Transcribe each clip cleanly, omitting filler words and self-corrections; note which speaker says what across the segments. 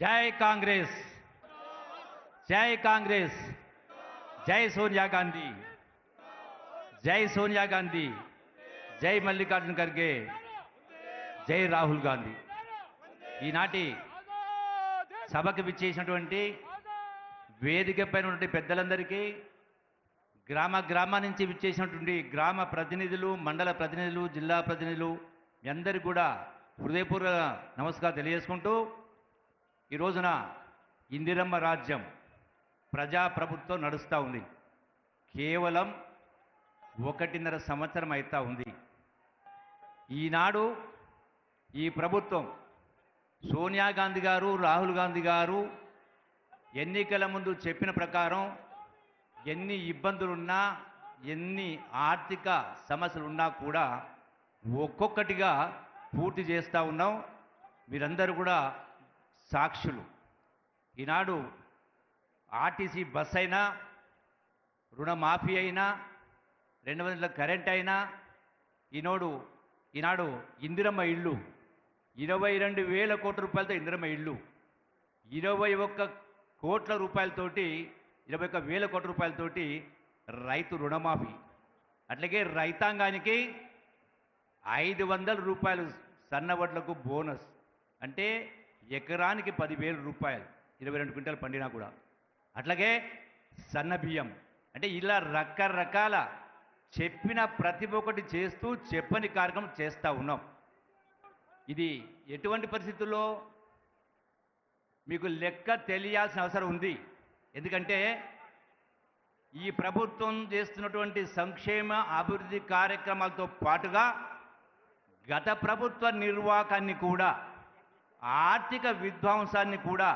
Speaker 1: जय कांग्रेस, जय कांग्रेस, जय सोनिया गांधी, जय सोनिया गांधी, जय मल्लिकार्जुन खड़गे, जय राहुल गांधी। ఈనాటి సభకు విచ్చేసినటువంటి వేదికపైన ఉన్న పెద్దలందరికీ, గ్రామ గ్రామం నుంచి విచ్చేసినటువంటి గ్రామ ప్రతినిధులు, మండల ప్రతినిధులు, జిల్లా ప్రతినిధులు మీ అందరికీ కూడా హృదయపూర్వక నమస్కారం తెలియజేసుకుంటూ, ఈ రోజున ఇందిరమ్మ రాజ్యం ప్రజాప్రభుత్వం నడుస్తూ ఉంది. కేవలం 1.5 సంవత్సరం అవుతా ఉంది. ఈనాడు ఈ ప్రభుత్వం సోనియా గాంధీ గారు, రాహుల్ గాంధీ గారు ఎన్నికల ముందు చెప్పిన ప్రకారం ఎన్ని ఇబ్బందులున్నా, ఎన్ని ఆర్థిక సమస్యలున్నా కూడా ఒక్కొక్కటిగా పూర్తి చేస్తూ ఉన్నాం. మీరందరూ కూడా సాక్షులు. ఈనాడు ఆర్టీసీ బస్ అయినా, రుణమాఫీ అయినా, 200 కరెంట్ అయినా, ఈనాడు ఇందిరమ్మ ఇళ్ళు 22,000 కోట్ల రూపాయలతో ఇందిరమ్మ ఇళ్ళు, 21 కోట్ల రూపాయలతోటి 21,000 కోట్ల రూపాయలతోటి రైతు రుణమాఫీ, అట్లాగే రైతాంగానికి 500 రూపాయలు సన్నవడ్లకు బోనస్, అంటే ఎకరానికి 10,000 రూపాయలు 22 క్వింటాలు పండినా కూడా. అట్లాగే సన్న బియ్యం, అంటే ఇలా రకరకాల చెప్పిన ప్రతి ఒక్కటి చేస్తూ చెప్పని కార్యక్రమం చేస్తూ ఉన్నాం. ఇది ఎటువంటి పరిస్థితుల్లో మీకు లెక్క తెలియాల్సిన అవసరం ఉంది. ఎందుకంటే ఈ ప్రభుత్వం చేస్తున్నటువంటి సంక్షేమ అభివృద్ధి కార్యక్రమాలతో పాటుగా గత ప్రభుత్వ నిర్వాహకాన్ని కూడా, ఆర్థిక విధ్వంసాన్ని కూడా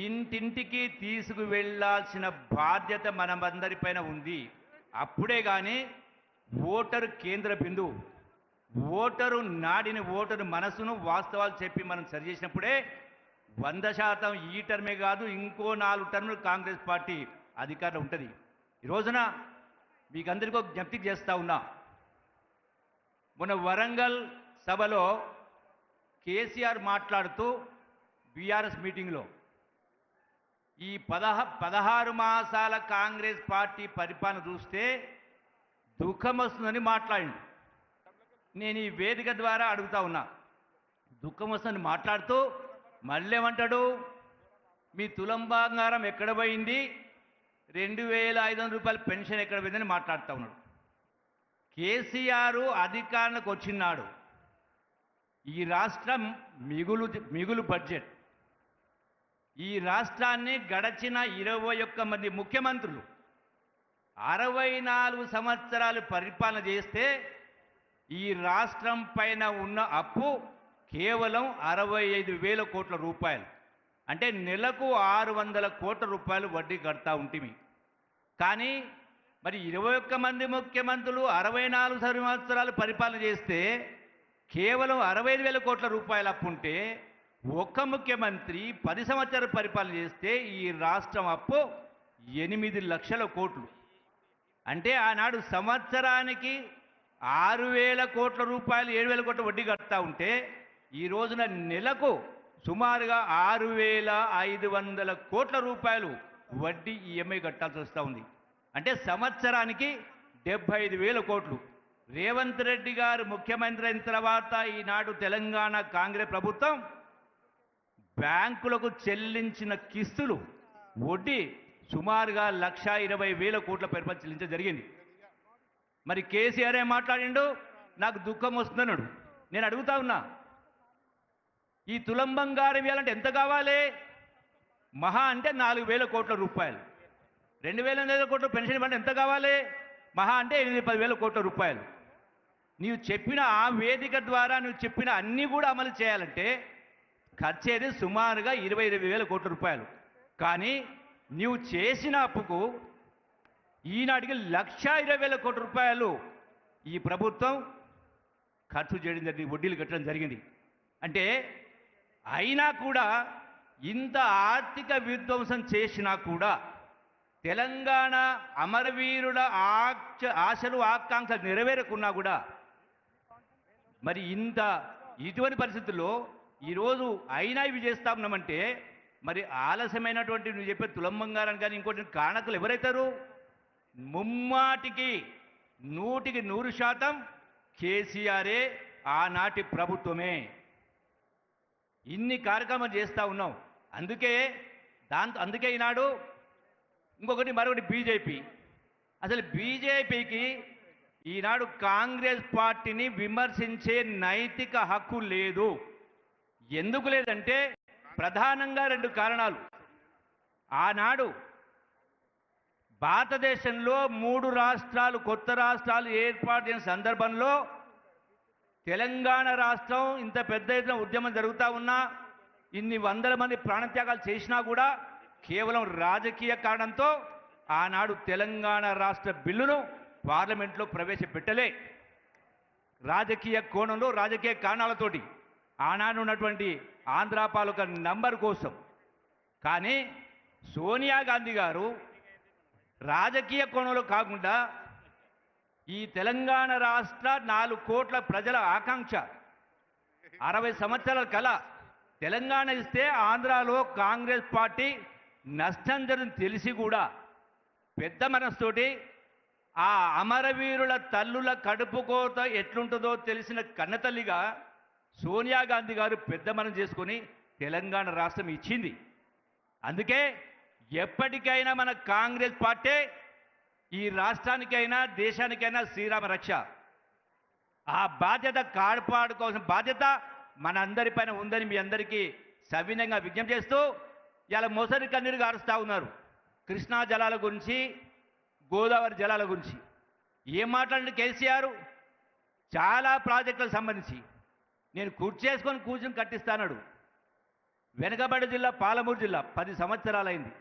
Speaker 1: ఇంటింటికి తీసుకువెళ్లాల్సిన బాధ్యత మనమందరిపైన ఉంది. అప్పుడే కానీ ఓటరు కేంద్ర బిందువు, ఓటరు నాడిని, ఓటరు మనసును, వాస్తవాలు చెప్పి మనం సరిచేసినప్పుడే 100% ఈ టర్మే కాదు, ఇంకో 4 టర్ములు కాంగ్రెస్ పార్టీ అధికారంలో ఉంటుంది. ఈ రోజున మీకు అందరికీ ఒక జ్ఞప్తి చేస్తూ ఉన్నా. మొన్న వరంగల్ సభలో కేసీఆర్ మాట్లాడుతూ బీఆర్ఎస్ మీటింగ్లో ఈ 16 మాసాల కాంగ్రెస్ పార్టీ పరిపాలన చూస్తే దుఃఖం వస్తుందని మాట్లాడింది. నేను ఈ వేదిక ద్వారా అడుగుతా ఉన్నా, దుఃఖం వస్తుందని మాట్లాడుతూ మళ్ళీ ఏమంటాడు, మీ తులం బంగారం ఎక్కడ పోయింది, 2,500 రూపాయల పెన్షన్ ఎక్కడ పోయిందని మాట్లాడుతూ ఉన్నాడు. కేసీఆర్ అధికారంలోకి వచ్చినాడు, ఈ రాష్ట్రం మిగులు బడ్జెట్, ఈ రాష్ట్రాన్ని గడచిన 21 మంది ముఖ్యమంత్రులు 64 సంవత్సరాలు పరిపాలన చేస్తే ఈ రాష్ట్రం పైన ఉన్న అప్పు కేవలం 65,000 కోట్ల రూపాయలు, అంటే నెలకు 600 కోట్ల రూపాయలు వడ్డీ కడతా ఉంటుంది. కానీ మరి 21 మంది ముఖ్యమంత్రులు 64 సంవత్సరాలు పరిపాలన చేస్తే కేవలం 65,000 కోట్ల రూపాయలు అప్పు ఉంటే, ఒక్క ముఖ్యమంత్రి 10 సంవత్సరాలు పరిపాలన చేస్తే ఈ రాష్ట్రం అప్పు 8 లక్షల కోట్లు. అంటే ఆనాడు సంవత్సరానికి 6,000 కోట్ల రూపాయలు, 7,000 కోట్ల వడ్డీ కడతా ఉంటే ఈ రోజున నెలకు సుమారుగా 6,500 కోట్ల రూపాయలు వడ్డీ ఈఎంఐ కట్టాల్సి వస్తూ ఉంది. అంటే సంవత్సరానికి 75,000 కోట్లు. రేవంత్ రెడ్డి గారు ముఖ్యమంత్రి అయిన తర్వాత ఈనాడు తెలంగాణ కాంగ్రెస్ ప్రభుత్వం బ్యాంకులకు చెల్లించిన కిస్తులు వడ్డీ సుమారుగా 1,20,000 కోట్ల పరిపాలన చెల్లించడం జరిగింది. మరి కేసీఆర్ ఏం మాట్లాడిండు, నాకు దుఃఖం వస్తుందన్నాడు. నేను అడుగుతా ఉన్నా, ఈ తులం బంగారం ఇవ్వాలంటే ఎంత కావాలి? మహా అంటే 4,000 కోట్ల రూపాయలు. 2,500 కోట్ల పెన్షన్ ఇవ్వాలంటే ఎంత కావాలి? మహా అంటే 8-10,000 కోట్ల రూపాయలు. నీవు చెప్పిన ఆ వేదిక ద్వారా నువ్వు చెప్పిన అన్నీ కూడా అమలు చేయాలంటే ఖర్చేది సుమారుగా 25,000 కోట్ల రూపాయలు. కానీ నీవు చేసిన అప్పుకు ఈనాటికి 1,20,000 కోట్ల రూపాయలు ఈ ప్రభుత్వం ఖర్చు చేయడం జరిగింది, వడ్డీలు కట్టడం జరిగింది. అంటే అయినా కూడా, ఇంత ఆర్థిక విధ్వంసం చేసినా కూడా, తెలంగాణ అమరవీరుల ఆశలు ఆకాంక్షలు నెరవేరకున్నా కూడా, మరి ఇటువంటి పరిస్థితుల్లో ఈరోజు అయినా ఇవి చేస్తా ఉన్నామంటే మరి ఆలస్యమైనటువంటి నువ్వు చెప్పే తులం బంగారం కానీ ఇంకోటి కారణకులు ఎవరైతారు? ముమ్మాటికి 100% కేసీఆరే, ఆనాటి ప్రభుత్వమే. ఇన్ని కార్యక్రమాలు చేస్తూ ఉన్నాం. అందుకే ఈనాడు మరొకటి బీజేపీ. అసలు బీజేపీకి ఈనాడు కాంగ్రెస్ పార్టీని విమర్శించే నైతిక హక్కు లేదు. ఎందుకు లేదంటే ప్రధానంగా 2 కారణాలు. ఆనాడు భారతదేశంలో 3 రాష్ట్రాలు, కొత్త రాష్ట్రాలు ఏర్పాటు చేసిన సందర్భంలో తెలంగాణ రాష్ట్రం ఇంత పెద్ద ఎత్తున ఉద్యమం జరుగుతూ ఉన్నా, ఇన్ని వందల మంది ప్రాణత్యాగాలు చేసినా కూడా కేవలం రాజకీయ కారణంతో ఆనాడు తెలంగాణ రాష్ట్ర బిల్లును పార్లమెంట్లో ప్రవేశపెట్టలే. రాజకీయ కోణంలో, రాజకీయ కారణాలతోటి ఆనాడు ఉన్నటువంటి ఆంధ్ర పాలక నంబర్ కోసం. కానీ సోనియా గాంధీ గారు రాజకీయ కోణంలో కాకుండా ఈ తెలంగాణ రాష్ట్ర 4 కోట్ల ప్రజల ఆకాంక్ష, 60 సంవత్సరాల కల తెలంగాణ ఇస్తే ఆంధ్రాలో కాంగ్రెస్ పార్టీ నష్టం జరుగుతుంది తెలిసి కూడా పెద్ద మనస్తోటి ఆ అమరవీరుల తల్లుల కడుపు కోత ఎట్లుంటుందో తెలిసిన కన్నతల్లిగా సోనియా గాంధీ గారు పెద్ద మనం చేసుకొని తెలంగాణ రాష్ట్రం ఇచ్చింది. అందుకే ఎప్పటికైనా మన కాంగ్రెస్ పార్టీ ఈ రాష్ట్రానికైనా దేశానికైనా శ్రీరామ రక్ష. ఆ బాధ్యత కాపాడుకోవాల్సిన బాధ్యత మన అందరిపైన ఉందని మీ అందరికీ సవినయంగా విజ్ఞప్తి చేస్తూ ఇలా మొసరి కన్నీరు గారుస్తూ ఉన్నారు. కృష్ణా జలాల గురించి, గోదావరి జలాల గురించి ఏం మాట్లాడండి కేసీఆర్? చాలా ప్రాజెక్టులకు సంబంధించి నేను కూర్చుని కట్టిస్తానడు. వెనకబడి జిల్లా పాలమూరు జిల్లా 10 సంవత్సరాలైంది,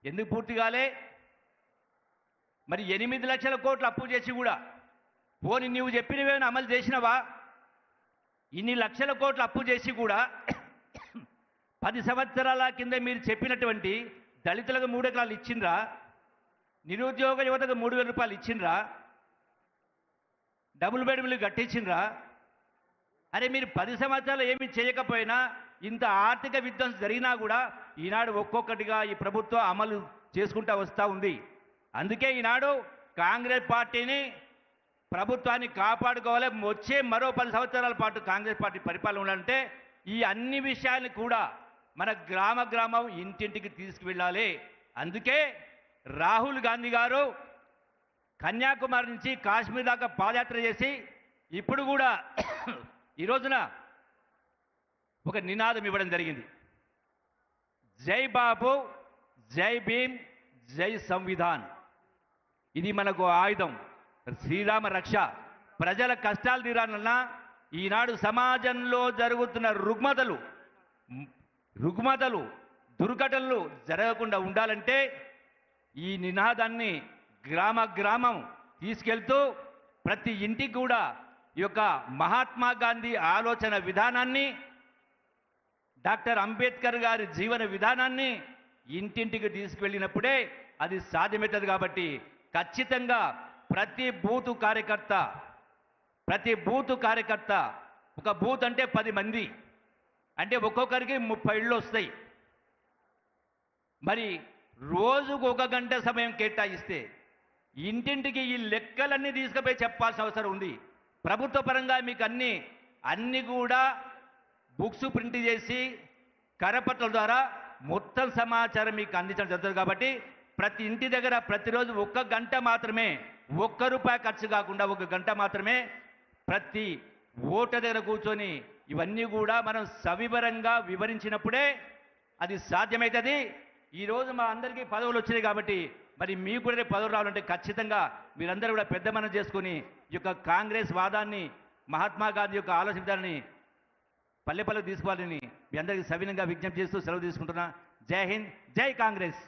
Speaker 1: ఎందుకు పూర్తి కాలే? మరి 8 లక్షల కోట్లు అప్పు చేసి కూడా పోనీ నువ్వు చెప్పినవేమైనా అమలు చేసినవా? ఇన్ని లక్షల కోట్లు అప్పు చేసి కూడా 10 సంవత్సరాల కింద మీరు చెప్పినటువంటి దళితులకు 3 ఎకరాలు ఇచ్చిండ్రా? నిరుద్యోగ యువతకు 3,000 రూపాయలు ఇచ్చిండ్రా? డబుల్ బెడ్రూమ్లు కట్టించిండ్రా? అరే మీరు 10 సంవత్సరాలు ఏమీ చేయకపోయినా ఇంత ఆర్థిక విధ్వంసం జరిగినా కూడా ఈనాడు ఒక్కొక్కటిగా ఈ ప్రభుత్వం అమలు చేసుకుంటూ వస్తూ ఉంది. అందుకే ఈనాడు కాంగ్రెస్ పార్టీని, ప్రభుత్వాన్ని కాపాడుకోవాలి. వచ్చే మరో 10 సంవత్సరాల పాటు కాంగ్రెస్ పార్టీ పరిపాలన ఉండాలంటే ఈ అన్ని విషయాన్ని కూడా మన గ్రామం ఇంటింటికి తీసుకువెళ్ళాలి. అందుకే రాహుల్ గాంధీ గారు కన్యాకుమారి నుంచి కాశ్మీర్ దాకా పాదయాత్ర చేసి ఇప్పుడు కూడా ఈ రోజున ఒక నినాదం ఇవ్వడం జరిగింది. జై బాబు, జై భీమ్, జై సంవిధాన్. ఇది మనకు ఆయుధం, శ్రీరామ రక్ష. ప్రజల కష్టాలు తీరాలన్నా, ఈనాడు సమాజంలో జరుగుతున్న రుగ్మతలు దుర్ఘటనలు జరగకుండా ఉండాలంటే ఈ నినాదాన్ని గ్రామం తీసుకెళ్తూ ప్రతి ఇంటికి కూడా ఈ యొక్క మహాత్మా గాంధీ ఆలోచన విధానాన్ని, డాక్టర్ అంబేద్కర్ గారి జీవన విధానాన్ని ఇంటింటికి తీసుకువెళ్ళినప్పుడే అది సాధ్యమవుతుంది. కాబట్టి ఖచ్చితంగా ప్రతి బూతు కార్యకర్త, ఒక బూత్ అంటే 10 మంది అంటే ఒక్కొక్కరికి 30 ఇళ్ళు వస్తాయి. మరి రోజుకు 1 గంట సమయం కేటాయిస్తే ఇంటింటికి ఈ లెక్కలన్నీ తీసుకుపోయి చెప్పాల్సిన అవసరం ఉంది. ప్రభుత్వ పరంగా మీకు అన్ని కూడా బుక్స్ ప్రింట్ చేసి కరపత్రాల ద్వారా మొత్తం సమాచారం మీకు అందించడం జరుగుతుంది. కాబట్టి ప్రతి ఇంటి దగ్గర ప్రతిరోజు 1 గంట మాత్రమే, ₹1 ఖర్చు కాకుండా 1 గంట మాత్రమే ప్రతి ఓటర్ దగ్గర కూర్చొని ఇవన్నీ కూడా మనం సవివరంగా వివరించినప్పుడే అది సాధ్యమవుతుంది. ఈరోజు మా అందరికీ పదవులు వచ్చినాయి కాబట్టి మరి మీకు కూడా పదవులు రావాలంటే ఖచ్చితంగా మీరందరూ కూడా పెద్ద మనం చేసుకుని ఈ యొక్క కాంగ్రెస్ వాదాన్ని, మహాత్మా గాంధీ యొక్క ఆలోచన విధానాన్ని పల్లె తీసుకోవాలని మీ అందరికీ సవినంగా విజ్ఞప్తి చేస్తూ సెలవు తీసుకుంటున్నా. జై హింద్, జై కాంగ్రెస్.